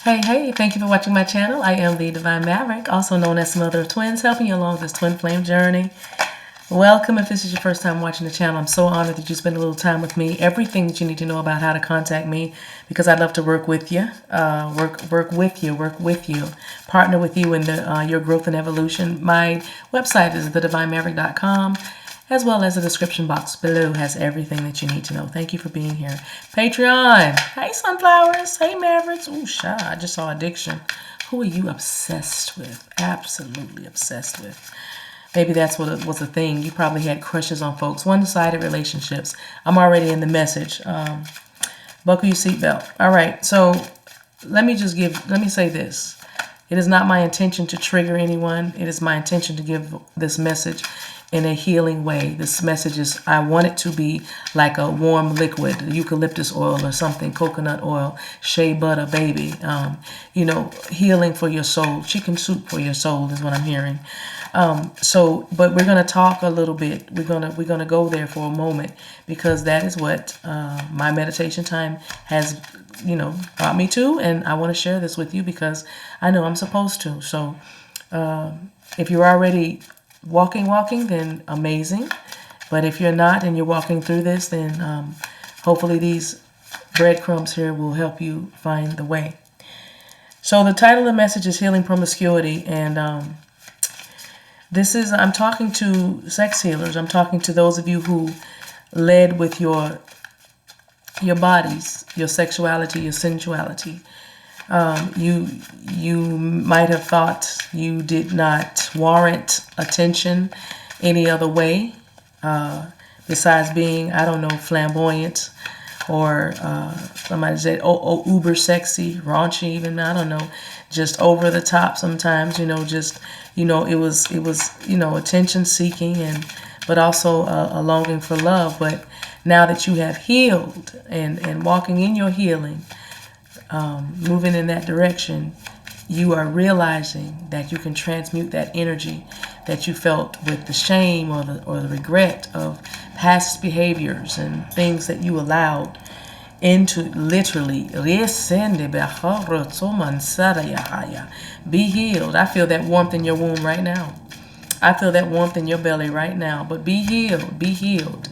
Hey, thank you for watching my channel. I am the Divine Maverick, also known as the Mother of Twins, helping you along this twin flame journey. Welcome if this is your first time watching the channel. I'm so honored that you spend a little time with me. Everything that you need to know about how to contact me, because I'd love to work with you, work with you, partner with you in your growth and evolution. My website is TheDivineMaverick.com. As well as the description box below has everything that you need to know. Thank you for being here. Patreon. Hey, Sunflowers. Hey, Mavericks. Ooh, I just saw Addiction. Who are you obsessed with? Absolutely obsessed with. Maybe that's what it was a thing. You probably had crushes on folks. One-sided relationships. I'm already in the message. Buckle your seatbelt. All right. So let me say this. It is not my intention to trigger anyone. It is my intention to give this message in a healing way. This message is, I want it to be like a warm liquid, eucalyptus oil or something, coconut oil, shea butter, baby. Healing for your soul. Chicken soup for your soul is what I'm hearing. But we're going to talk a little bit. We're going to go there for a moment, because that is what my meditation time has, brought me to. And I want to share this with you because I know I'm supposed to. So if you're already walking, then amazing. But if you're not and you're walking through this, then hopefully these breadcrumbs here will help you find the way. So the title of the message is Healing Promiscuity. And I'm talking to sex healers. I'm talking to those of you who led with your bodies, your sexuality, your sensuality. You might have thought you did not warrant attention any other way besides being, I don't know, flamboyant, or somebody said, uber sexy, raunchy even, I don't know, just over the top sometimes, it was attention seeking, but also a longing for love. But now that you have healed and walking in your healing, moving in that direction, you are realizing that you can transmute that energy that you felt with the shame or the regret of past behaviors and things that you allowed into literally be healed. I feel that warmth in your womb right now. I feel that warmth in your belly right now. But be healed. Be healed.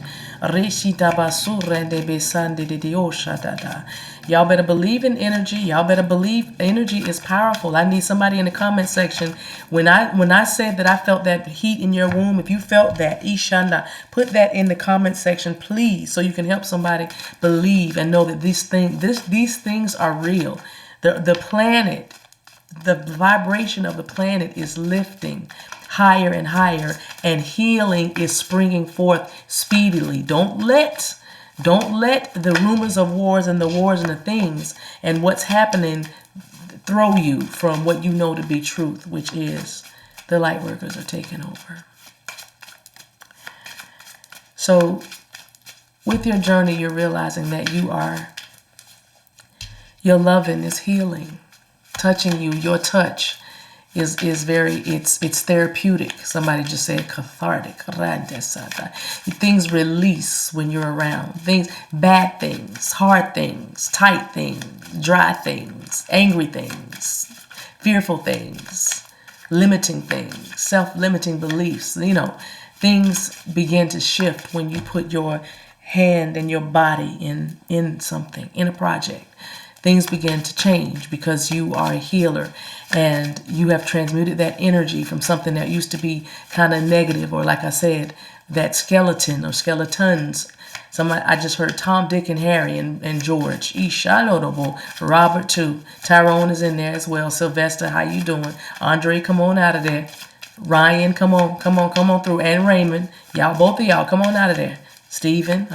Y'all better believe in energy. Y'all better believe energy is powerful. I need somebody in the comment section. When I said that I felt that heat in your womb, if you felt that, Ishanda, put that in the comment section, please, so you can help somebody believe and know that these things are real. The planet, the vibration of the planet is lifting higher and higher, and healing is springing forth speedily. Don't let the rumors of wars and the wars and the things and what's happening throw you from what you know to be truth, which is the light workers are taking over. So with your journey, you're realizing that your loving is healing, touching you. Your touch is very, it's therapeutic. Somebody just said cathartic. Things release when you're around. Things, bad things, hard things, tight things, dry things, angry things, fearful things, limiting things, self-limiting beliefs. Things begin to shift when you put your hand and your body in something, in a project. Things begin to change because you are a healer and you have transmuted that energy from something that used to be kind of negative, or like I said, that skeleton or skeletons. I just heard Tom, Dick, and Harry and George. Robert too. Tyrone is in there as well. Sylvester, how you doing? Andre, come on out of there. Ryan, come on through. And Raymond, both of y'all, come on out of there. Stephen,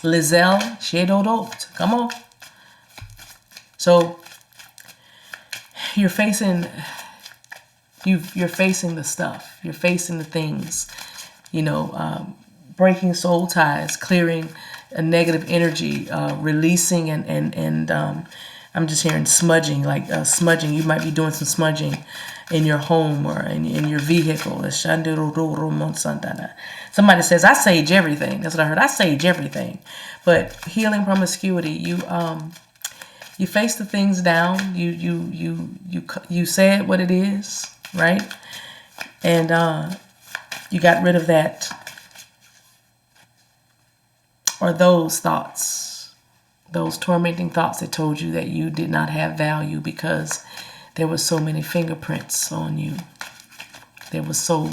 Lizelle, Shedodot, come on. So you're facing the stuff. You're facing the things, breaking soul ties, clearing a negative energy, releasing and I'm just hearing smudging, like smudging. You might be doing some smudging in your home or in your vehicle. Somebody says, I sage everything. That's what I heard. I sage everything. But healing promiscuity, You face the things down. You say it what it is, right? And you got rid of that, or those thoughts, those tormenting thoughts that told you that you did not have value because there were so many fingerprints on you. There was so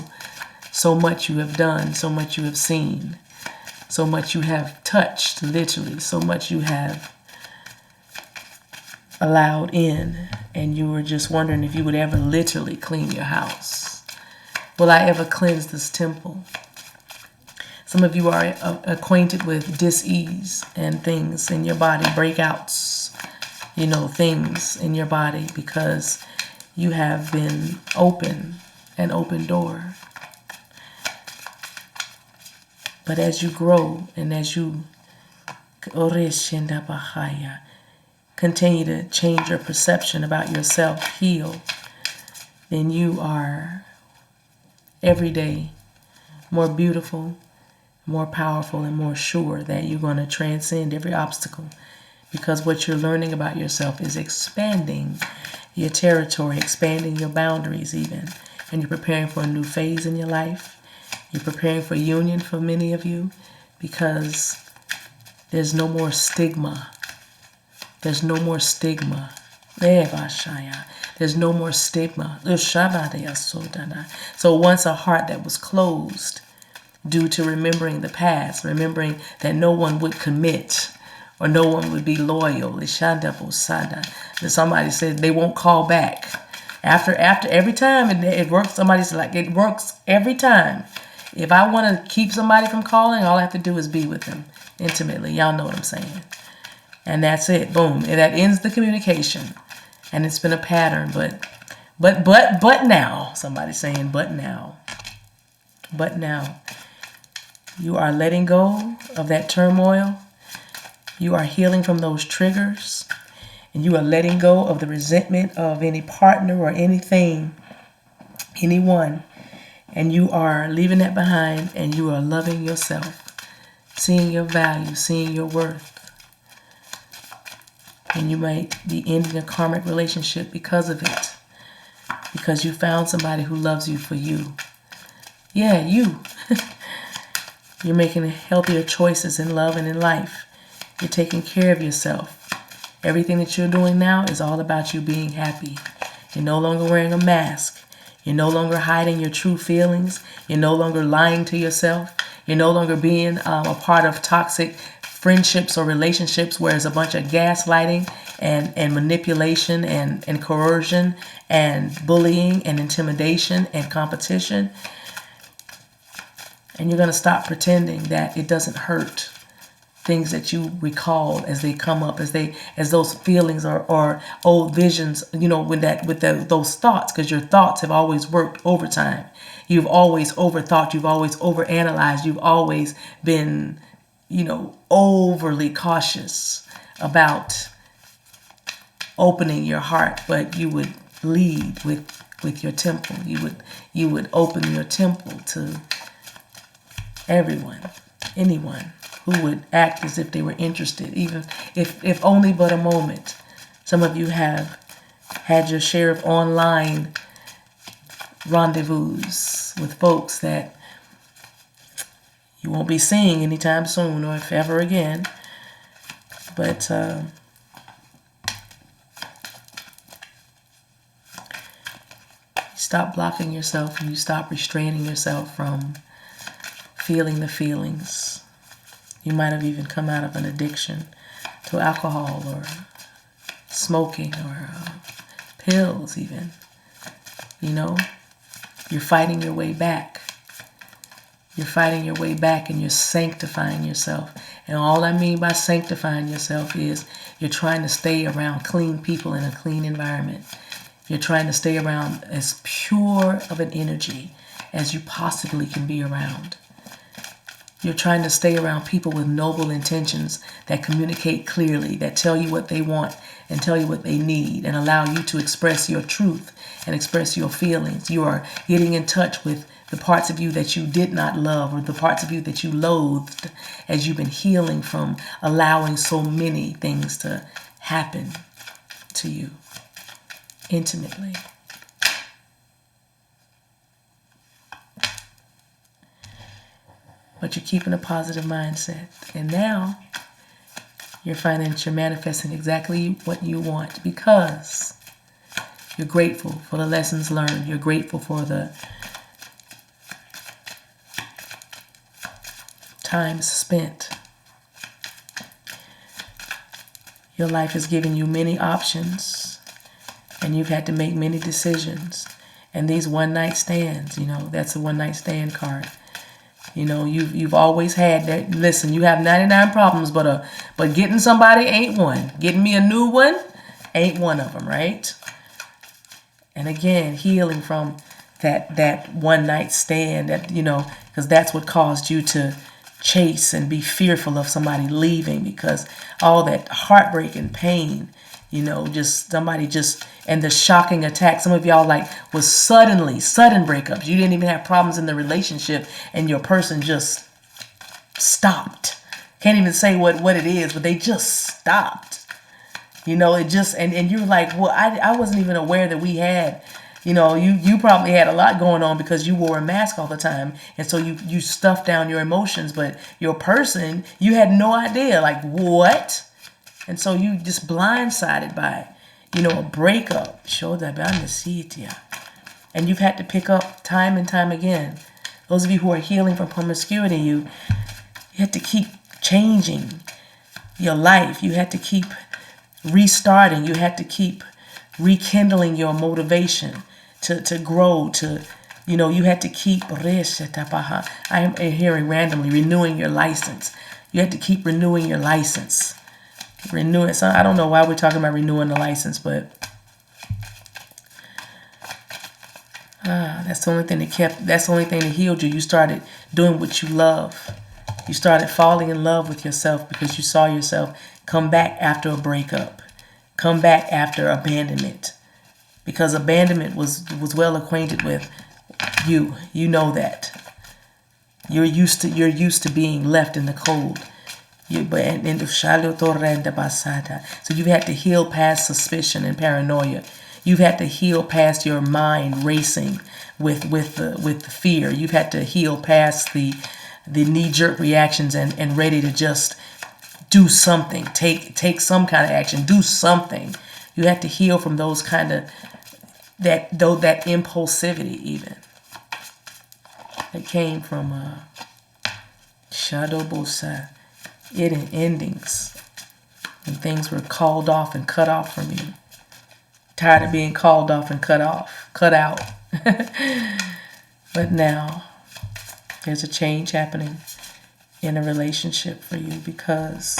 much you have done, so much you have seen, so much you have touched, literally, so much you have allowed in, and you were just wondering if you would ever literally clean your house. Will I ever cleanse this temple? Some of you are acquainted with dis-ease and things in your body, breakouts, things in your body because you have been an open door. But as you grow and as you continue to change your perception about yourself, heal, then you are every day more beautiful, more powerful, and more sure that you're going to transcend every obstacle, because what you're learning about yourself is expanding your territory, expanding your boundaries even, and you're preparing for a new phase in your life. You're preparing for union for many of you because there's no more stigma. There's no more stigma. There's no more stigma. So once a heart that was closed due to remembering the past, remembering that no one would commit or no one would be loyal. Somebody said they won't call back. After every time it works, somebody's like, it works every time. If I want to keep somebody from calling, all I have to do is be with them intimately. Y'all know what I'm saying. And that's it. Boom. And that ends the communication. And it's been a pattern. But now, somebody's saying, but now. But now. You are letting go of that turmoil. You are healing from those triggers. And you are letting go of the resentment of any partner or anything, anyone. And you are leaving that behind, and you are loving yourself, seeing your value, seeing your worth. And you might be ending a karmic relationship because of it, because you found somebody who loves you for you. Yeah, you. You're making healthier choices in love and in life. You're taking care of yourself. Everything that you're doing now is all about you being happy. You're no longer wearing a mask. You're no longer hiding your true feelings. You're no longer lying to yourself. You're no longer being a part of toxic friendships or relationships where there's a bunch of gaslighting and manipulation and coercion and bullying and intimidation and competition. And you're going to stop pretending that it doesn't hurt. Things that you recall as they come up, as those feelings or old visions, those thoughts, because your thoughts have always worked overtime. You've always overthought, you've always overanalyzed, you've always been, overly cautious about opening your heart, but you would lead with your temple. You would open your temple to everyone, anyone who would act as if they were interested, even if only but a moment. Some of you have had your share of online rendezvous with folks that you won't be seeing anytime soon or if ever again. But stop blocking yourself and you stop restraining yourself from feeling the feelings. You might have even come out of an addiction to alcohol or smoking or pills even. You're fighting your way back. You're fighting your way back and you're sanctifying yourself. And all I mean by sanctifying yourself is you're trying to stay around clean people in a clean environment. You're trying to stay around as pure of an energy as you possibly can be around. You're trying to stay around people with noble intentions that communicate clearly, that tell you what they want and tell you what they need and allow you to express your truth and express your feelings. You are getting in touch with the parts of you that you did not love or the parts of you that you loathed as you've been healing from allowing so many things to happen to you intimately. But you're keeping a positive mindset. And now you're finding that you're manifesting exactly what you want because you're grateful for the lessons learned. You're grateful for the time spent. Your life has given you many options and you've had to make many decisions. And these one-night stands, you know, that's a one-night stand card. You know, you've always had that. Listen, you have 99 problems, but getting somebody ain't one. Getting me a new one ain't one of them, right? And again, healing from that one-night stand, that, you know, because that's what caused you to chase and be fearful of somebody leaving, because all that heartbreak and pain, you know, just somebody just, and the shocking attack. Some of y'all like was sudden breakups. You didn't even have problems in the relationship and your person just stopped. Can't even say what it is, but they just stopped. You know, it just, and you're like, well, I wasn't even aware that we had, you know, you probably had a lot going on because you wore a mask all the time. And so you stuffed down your emotions, but your person, you had no idea, like, what? And so you just blindsided by, you know, a breakup. And you've had to pick up time and time again. Those of you who are healing from promiscuity, you had to keep changing your life. You had to keep restarting. You had to keep rekindling your motivation to grow, to, you know, you had to keep, I am hearing randomly, renewing your license. You had to keep renewing your license. Renewing. So I don't know why we're talking about renewing the license, but that's the only thing that's the only thing that healed you. You started doing what you love. You started falling in love with yourself because you saw yourself come back after a breakup, come back after abandonment, because abandonment was well acquainted with you. You know that. You're used to being left in the cold. So you've had to heal past suspicion and paranoia. You've had to heal past your mind racing with the fear. You've had to heal past the knee-jerk reactions and ready to just do something, take some kind of action, do something. You had to heal from those kind of that impulsivity even that came from shadow bosa. It in endings when things were called off and cut off from you. Tired of being called off and cut out. But now there's a change happening in a relationship for you because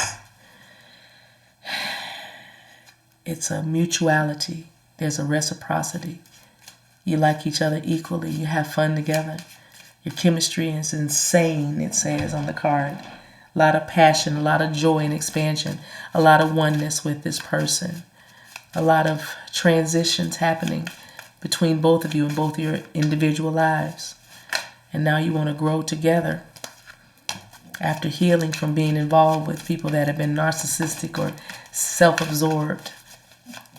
it's a mutuality. There's a reciprocity. You like each other equally. You have fun together. Your chemistry is insane, it says on the card. A lot of passion, a lot of joy and expansion, a lot of oneness with this person. A lot of transitions happening between both of you and both your individual lives. And now you want to grow together after healing from being involved with people that have been narcissistic or self-absorbed.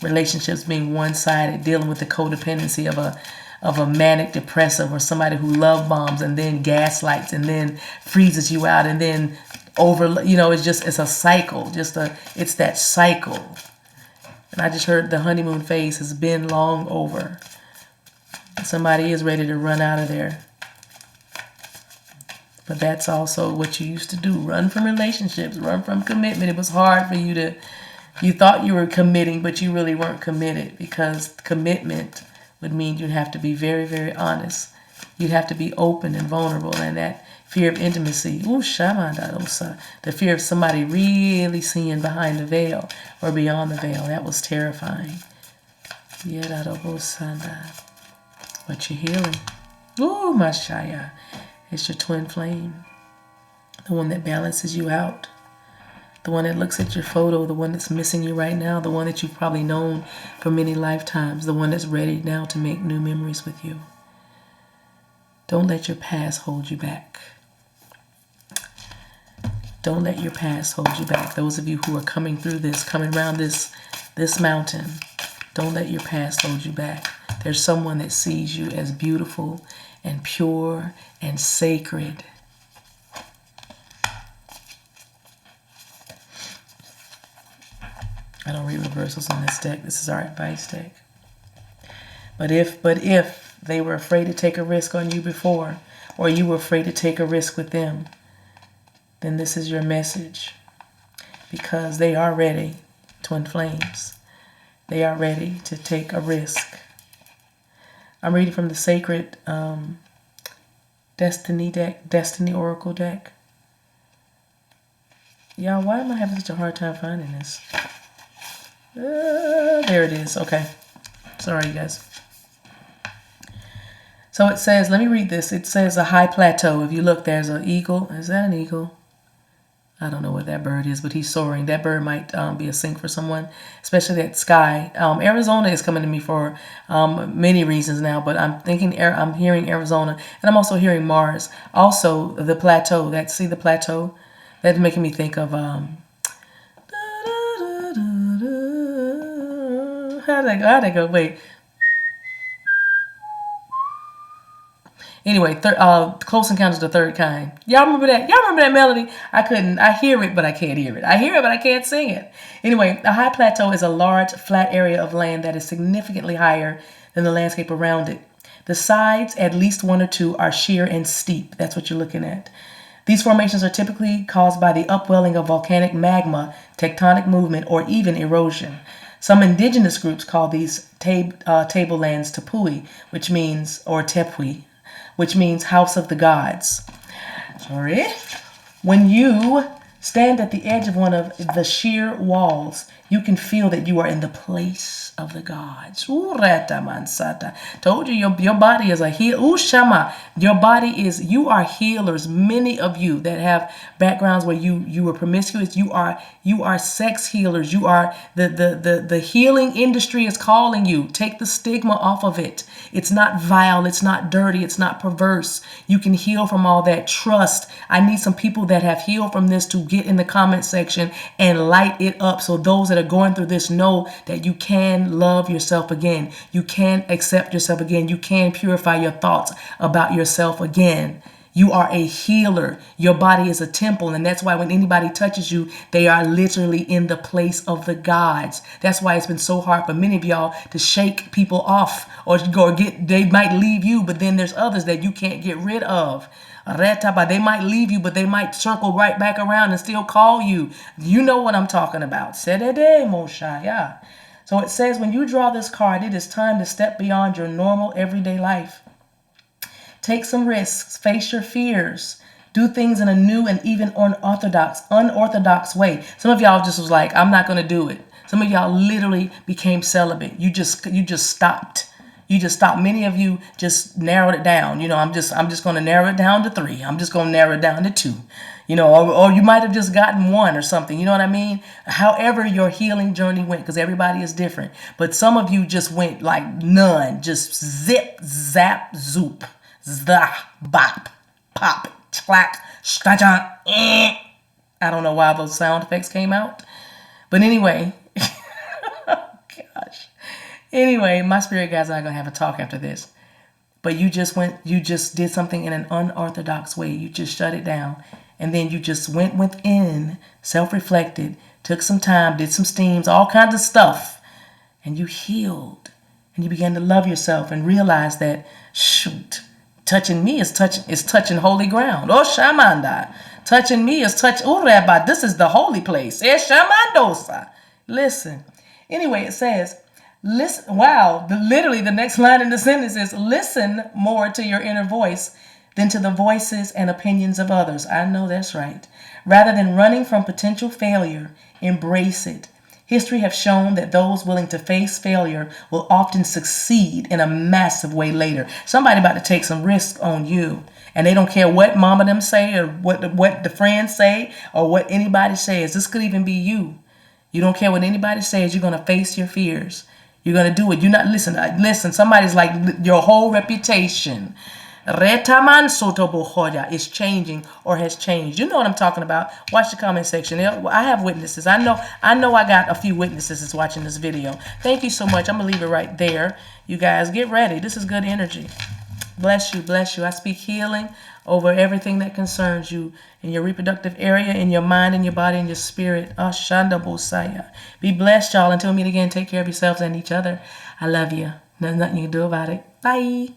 Relationships being one-sided, dealing with the codependency of a manic depressive or somebody who love bombs and then gaslights and then freezes you out and then it's a cycle. It's that cycle. And I just heard the honeymoon phase has been long over. Somebody is ready to run out of there. But that's also what you used to do. Run from relationships, run from commitment. It was hard for you thought you were committing, but you really weren't committed, because commitment would mean you'd have to be very, very honest. You'd have to be open and vulnerable, and that fear of intimacy, the fear of somebody really seeing behind the veil or beyond the veil, that was terrifying. But you're healing. Ooh, Mashaya. It's your twin flame, the one that balances you out, the one that looks at your photo, the one that's missing you right now, the one that you've probably known for many lifetimes, the one that's ready now to make new memories with you. Don't let your past hold you back. Don't let your past hold you back. Those of you who are coming through this, coming around this this mountain. Don't let your past hold you back. There's someone that sees you as beautiful and pure and sacred. I don't read reversals on this deck. This is our advice deck. But if they were afraid to take a risk on you before, or you were afraid to take a risk with them, then this is your message. Because they are ready, twin flames. They are ready to take a risk. I'm reading from the Sacred Destiny deck, Destiny Oracle deck. Y'all, why am I having such a hard time finding this? There it is. Okay. Sorry, you guys. So it says, let me read this. It says a high plateau. If you look, there's an eagle. Is that an eagle? I don't know what that bird is, but he's soaring. That bird might be a sync for someone, especially that sky. Arizona is coming to me for many reasons now, but I'm hearing Arizona, and I'm also hearing Mars. Also, the plateau. See the plateau? That's making me think of how'd that go? Wait. Anyway, Close Encounters of the Third Kind. Y'all remember that? Y'all remember that melody? I hear it, but I can't hear it. I hear it, but I can't sing it. Anyway, a high plateau is a large, flat area of land that is significantly higher than the landscape around it. The sides, at least one or two, are sheer and steep. That's what you're looking at. These formations are typically caused by the upwelling of volcanic magma, tectonic movement, or even erosion. Some indigenous groups call these tablelands Tepui, or Tepui, which means house of the gods. Sorry. When you stand at the edge of one of the sheer walls, you can feel that you are in the place of the gods. Told you your body is a heal. Shama. Your body is, you are healers. Many of you that have backgrounds where you were promiscuous, you are sex healers. You are the healing industry is calling you. Take the stigma off of it. It's not vile, it's not dirty, it's not perverse. You can heal from all that. Trust. I need some people that have healed from this to get in the comment section and light it up, so those that are going through this know that you can love yourself again. You can accept yourself again. You can purify your thoughts about yourself again. You are a healer. Your body is a temple, and that's why when anybody touches you, they are literally in the place of the gods. That's why it's been so hard for many of y'all to shake people off or they might leave you, but then there's others that you can't get rid of. They might leave you, but they might circle right back around and still call you. You know what I'm talking about. So it says, when you draw this card, it is time to step beyond your normal everyday life. Take some risks, face your fears, do things in a new and even unorthodox way. Some of y'all just was like, I'm not going to do it. Some of y'all literally became celibate. You just stopped. You just stopped. Many of you just narrowed it down. You know, I'm just going to narrow it down to 3. I'm just going to narrow it down to 2. You know, or you might have just gotten 1 or something. You know what I mean? However your healing journey went, because everybody is different. But some of you just went like none. Just zip, zap, zoop. Zah, bop, pop, clack, scratcha. I don't know why those sound effects came out. But anyway, oh gosh. Anyway, my spirit guys and I are going to have a talk after this. But you just did something in an unorthodox way. You just shut it down. And then you just went within, self-reflected, took some time, did some steams, all kinds of stuff. And you healed. And you began to love yourself and realize that, shoot, touching me is touching holy ground. Oh, Shamanda. Touching me is oh, Rabbi, this is the holy place. Eh, Shamandosa. Listen. Anyway, it says, listen. Wow. Literally, the next line in the sentence is, listen more to your inner voice than to the voices and opinions of others. I know that's right. Rather than running from potential failure, embrace it. History has shown that those willing to face failure will often succeed in a massive way later. Somebody about to take some risk on you, and they don't care what mama them say or what the friends say or what anybody says. This could even be you. You don't care what anybody says. You're going to face your fears. You're going to do it. You're not listen. Somebody's like your whole reputation. Retaman sotobohoya is changing or has changed. You know what I'm talking about. Watch the comment section. I have witnesses. I know I got a few witnesses that's watching this video. Thank you so much. I'm going to leave it right there. You guys get ready. This is good energy. Bless you, bless you. I speak healing over everything that concerns you in your reproductive area, in your mind, in your body, in your spirit. Ashanda Bosaya. Be blessed, y'all. Until we meet again, take care of yourselves and each other. I love you. There's nothing you can do about it. Bye.